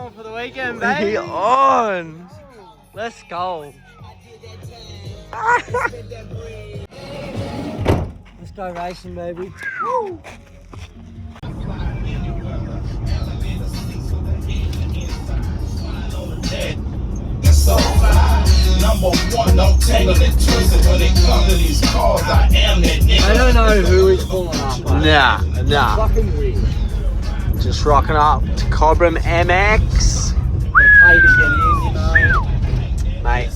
on for the weekend, baby. We on. Let's go. Let's go racing, baby. Woo. Number one, don't tangle and twist it when it comes to these cars. I am that nigga. I don't know who he's pulling up. Nah. Fucking weird. Just rocking up to Cobram MX. Pay to get in, you know. Mate,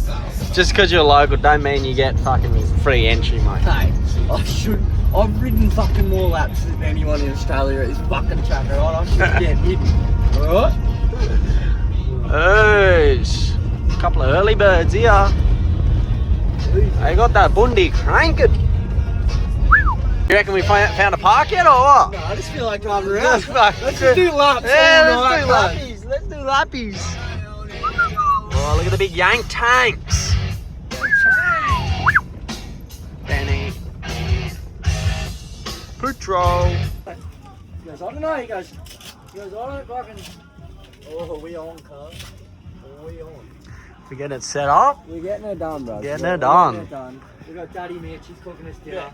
just because you're local don't mean you get fucking free entry, mate. Hey, I've ridden fucking more laps than anyone in Australia at this fucking track, right? I should get hidden. Alright? Hey, couple of early birds here. I got that Bundy cranking. You reckon we found a park yet or what? No, I just feel like driving around. Let's just do laps. Yeah, let's do lappies. Oh, look at the big yank tanks. Benny. Patrol. He goes, I don't know. He goes, I don't fucking. Oh, we on, cuz. We on. We're getting it set up. We're getting it done, bro. Getting it done. We got Daddy Mitch. He's cooking us dinner.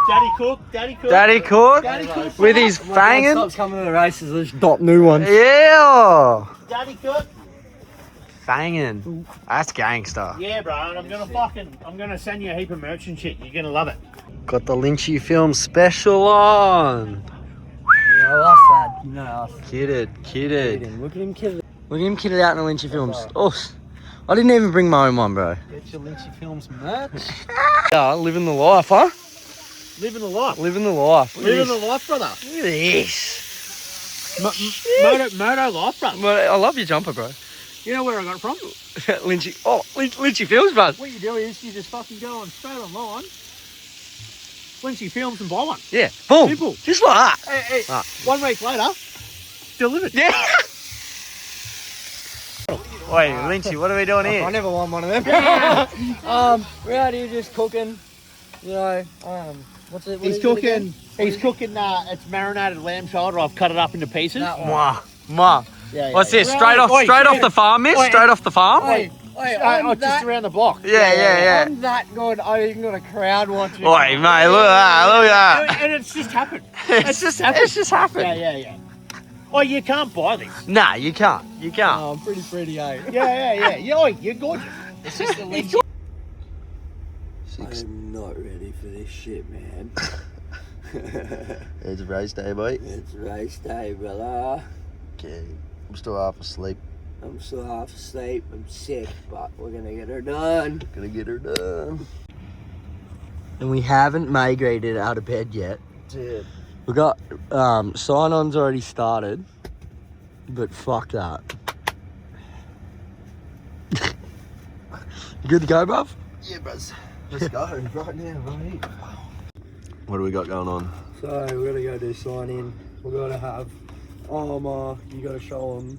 Daddy Cook with his fangin'. Stops coming to the races. Let's dot new ones. Yeah. Daddy Cook. Fangin'. That's gangster. Yeah, bro. And I'm gonna send you a heap of merch and shit. You're gonna love it. Got the Lynchy Film special on. You know us, lad. You know us. Kidded. Look at him kidded. Look at him kidded out in the Lynchy Films. Oh, I didn't even bring my own one, bro. Get your Lynchy Films merch. Yeah, living the life, huh? Living the life. Living the life. Living the life, brother. Look at this. Moto life, brother. But I love your jumper, bro. You know where I got it from? Lynchy. Oh, Lynchy Films, bud. What you do is you just fucking go on straight online. When she films and buy one. Yeah. Boom. Simple. Just like that. Hey, Ah. 1 week later, delivered. Yeah. Wait, Lynchy, what are we doing here? I never won one of them. We're out here just cooking. You know, what's it? He's cooking. It's marinated lamb shoulder. I've cut it up into pieces. Mwah. Yeah, What's this? yeah. Straight off the farm, miss? Wait. Straight off the farm? Just around the block. Yeah. I'm that good. I even got a crowd watching. Oi, mate, look at that. And it's just happened. It's just happened. Yeah. Oh, you can't buy this. Nah, you can't. Oh, I'm pretty, eh? Yeah. Oh, you're gorgeous. It's just the link. I'm not ready for this shit, man. It's race day, boy. It's race day, brother. Okay, I'm still half asleep. I'm still half asleep. I'm sick, but we're gonna get her done. And we haven't migrated out of bed yet. Dude. We got sign-ons already started, but fuck that. You good to go, bruv? Yeah, bros. Let's go right now, right? What do we got going on? So we're gonna go do sign-in. We're gonna have armour. You gotta show them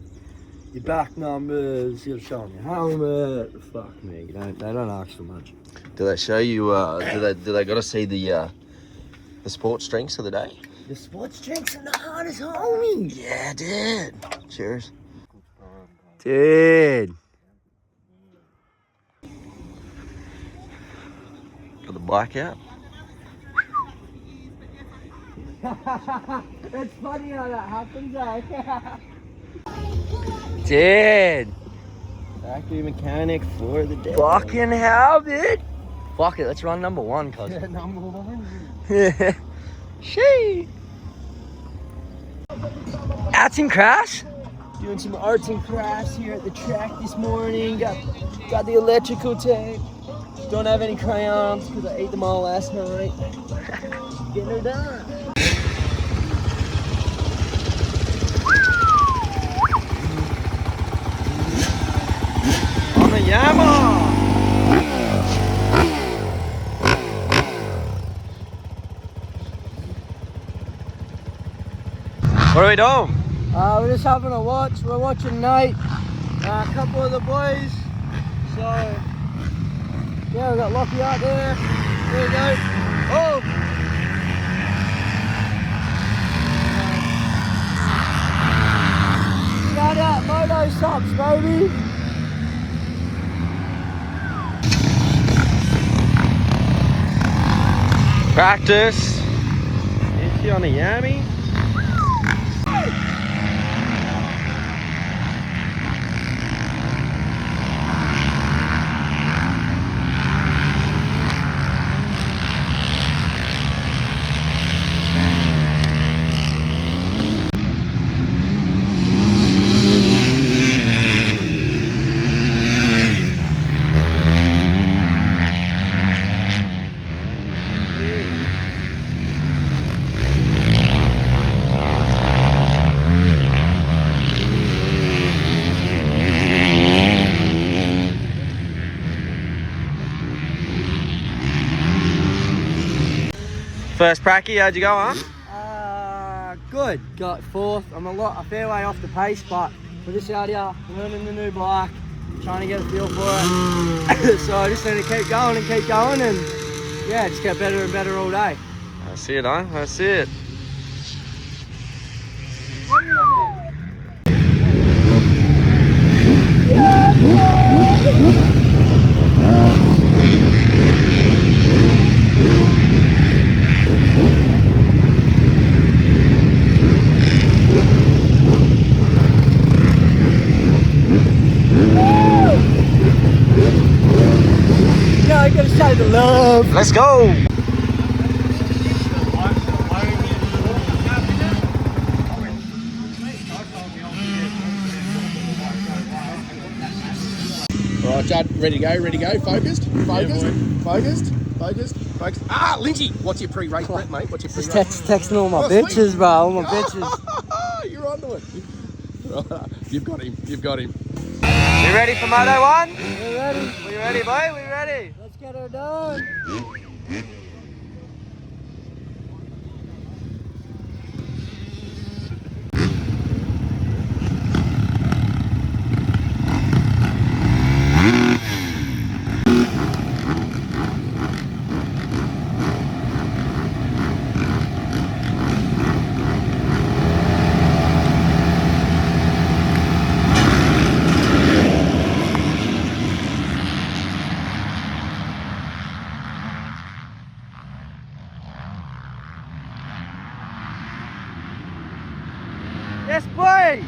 your back numbers. You gotta show them your helmet. Fuck me, they don't ask for much. Do they show you? Do they got to see the sports drinks of the day? The sports drinks are the hardest, homie. Yeah, dude. Cheers. Dude. Got the bike out. It's funny how that happens, eh? Dude. Factory mechanic for the day. Fucking hell, dude. Fuck it, let's run number one, cuz. Number one. Shee. Arts and crafts? Doing some arts and crafts here at the track this morning. Got the electrical tape. Don't have any crayons because I ate them all last night. Getting her done. On the Yamaha. What are we doing? We're just having a watch. We're watching Nate, a couple of the boys. So, yeah, we got Lockie out there. There we go. Oh! Shout out Moto laps, baby. Practice. Is she on a yammy? First pracky, how'd you go, huh? Good. Got fourth. I'm a fair way off the pace, but we're just out here learning the new bike, trying to get a feel for it. So I just need to keep going, and yeah, just get better and better all day. That's it, huh? That's it. Yeah, I gotta show the love. Let's go. All right, Judd, ready to go, focused. Ah, Lindsay, what's your pre-race prep, mate? What's your Just pre-race? texting all my bitches, bro. All my bitches. You're onto it. Right, you've got him. You ready for Moto 1? We ready? We ready, boy? We ready? Let's get her done. Yes, boy!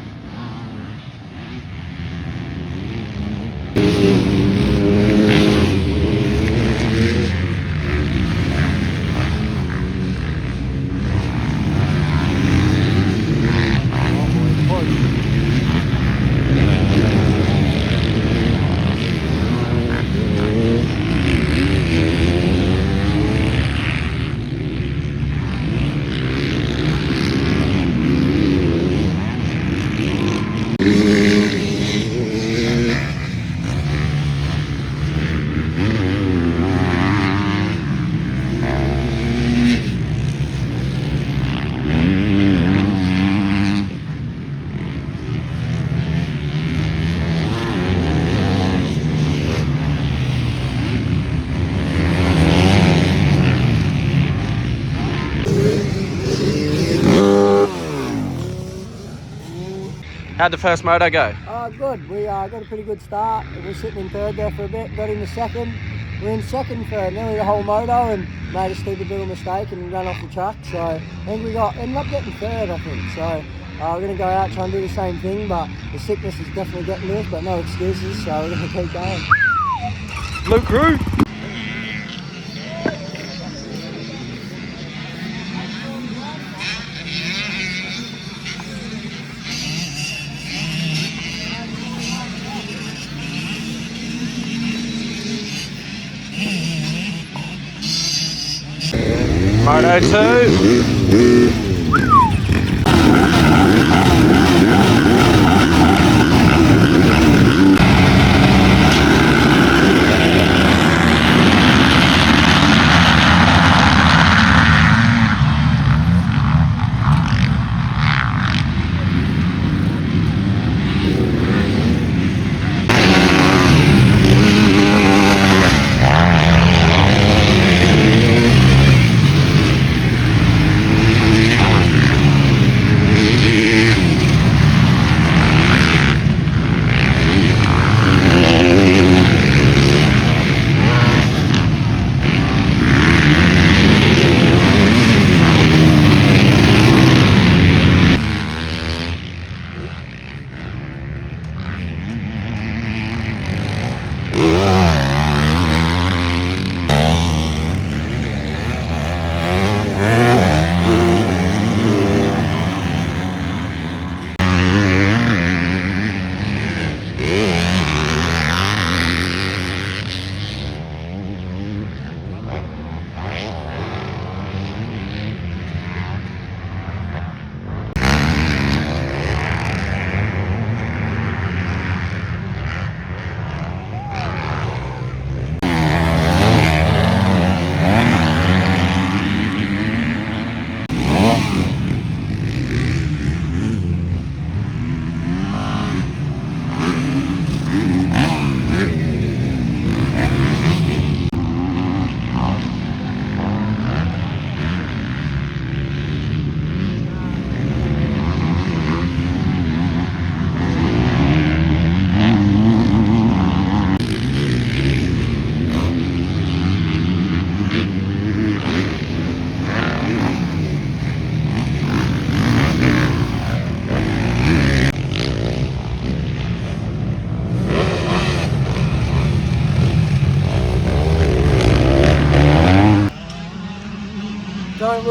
How'd the first moto go? Good. We got a pretty good start. We were sitting in third there for a bit, got into second. We were in second for nearly the whole moto and made a stupid little mistake and ran off the track. So I think we ended up getting third, I think. So we're going to go out, try and do the same thing, but the sickness is definitely getting to us, but no excuses, so we're going to keep going. Blue crew! Moto 2.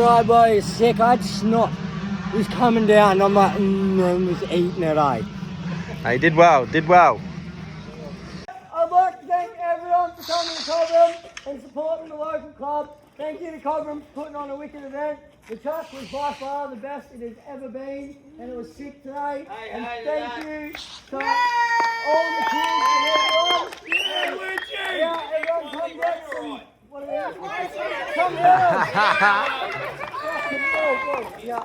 ride while you're sick. I had snot. It was coming down and I'm like, I was eating it, eh? Hey, did well, did well. I'd like to thank everyone for coming to Cobram and supporting the local club. Thank you to Cobram for putting on a wicked event. The track was by far the best it has ever been, and it was sick today. And thank you to all the kids and everyone. Yeah, everyone come get some. What are they? Come get them. Yeah.